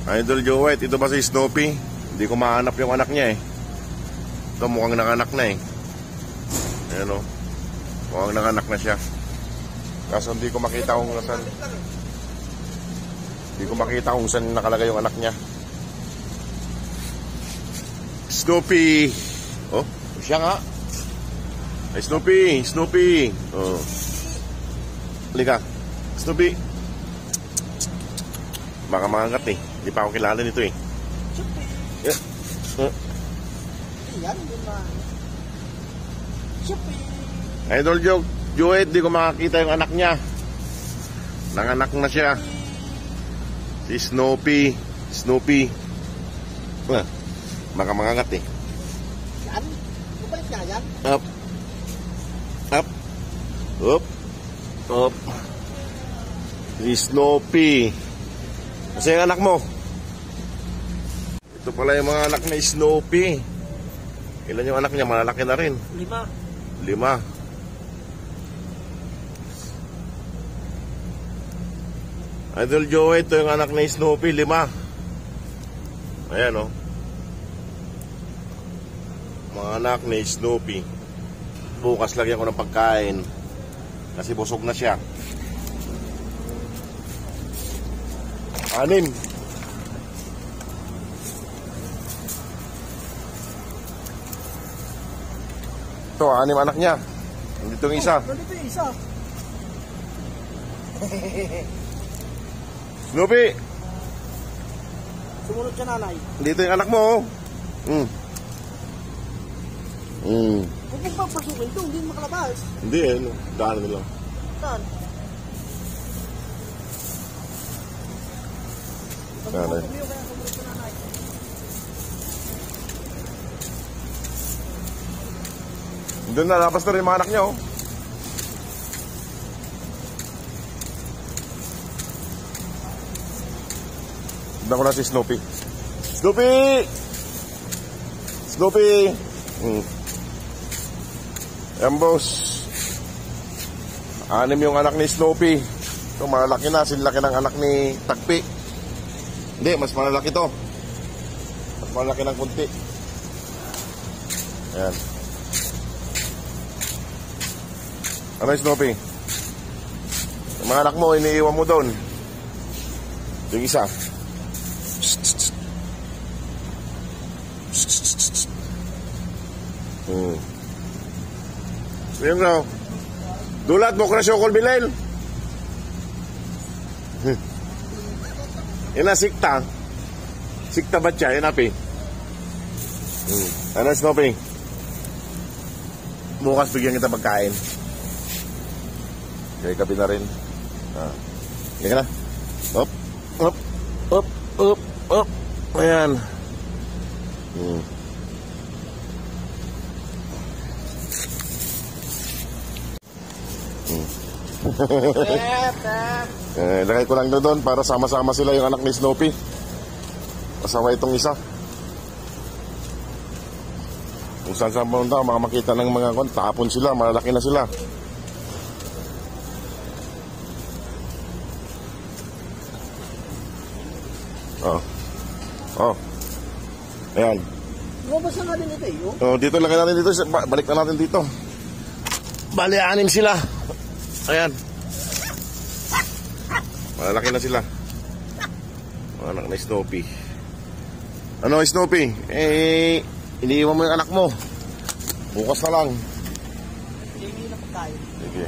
Idol Joe White, ito ba si Snoopy? Hindi ko mahanap yung anak niya eh. Ito mukhang nanganak na eh. Ayan o. Mukhang nanganak na siya. Kaso hindi ko makita kung saan. Hindi ko makita kung saan nakalagay yung anak niya. Snoopy. Oh, siya nga. Ay, Snoopy. Snoopy. Oh. Halika. Snoopy. Baka mangangat eh. Hindi pa ako kilala nito eh. Yeah. Idol Joe, di ko makakita yung anak niya. Nanganak na siya. Si Snoopy. Snoopy. Baka mangangat eh. Yan? Bumalik nga yan? Up. Up. Up. Up. Si Snoopy. Kasi yung anak mo. Ito pala yung mga anak ni Snoopy. Ilan yung anak niya? Malalaki na rin. 5. 5. Idol Joe, ito yung anak ni Snoopy. 5. Ayan o. Mga anak ni Snoopy. Bukas lagyan ko ng pagkain. Kasi busog na siya. 6. Ito, 6 anak niya. Nandito yung isa. Nandito yung isa. Snoopy! Sumunod siya nanay. Dito yung anak mo, oh. Huwag mong papasukin ito, hindi makalabas. Hindi eh, no. Daan nila. Saan? Nanay. Doon na, labas na rin yung mga anak niya, oh. Tignan ko na si Snoopy. Snoopy! Snoopy! Ayan, boss. 6 yung anak ni Snoopy. Ito, malaki na. Sinlaki ng anak ni Tagpi. Hindi, mas malalaki to. Mas malaki ng kunti. Ayan. Ano yung Snoopy? Yung mga anak mo, iniiwan mo doon. Yung isa. Ayun na. Dulat mo krasyo kol bilel. Yan na sikta. Sikta ba siya? Yan api. Ano Snoopy? Bukas bigyan kita pagkain. Kaya kapi na rin. Yan ka na. Up. Up. Up. Up. Up. Ayan. Lagay ko lang doon para sama-sama sila yung anak ni Snoopy. Kasama itong isa. Kung saan-saan punta, makakita ng mga tapon sila, malalaki na sila. Oh. Ayan. Lumabas na nga din ito eh. Oh, dito lagay natin dito. Balik na natin dito. Bali, 6 sila. Ayan. Malalaki na sila. Anak na Snoopy. Ano Snoopy? Iniiwan mo yung anak mo. Bukas na lang. Hindi na pagkain. Sige.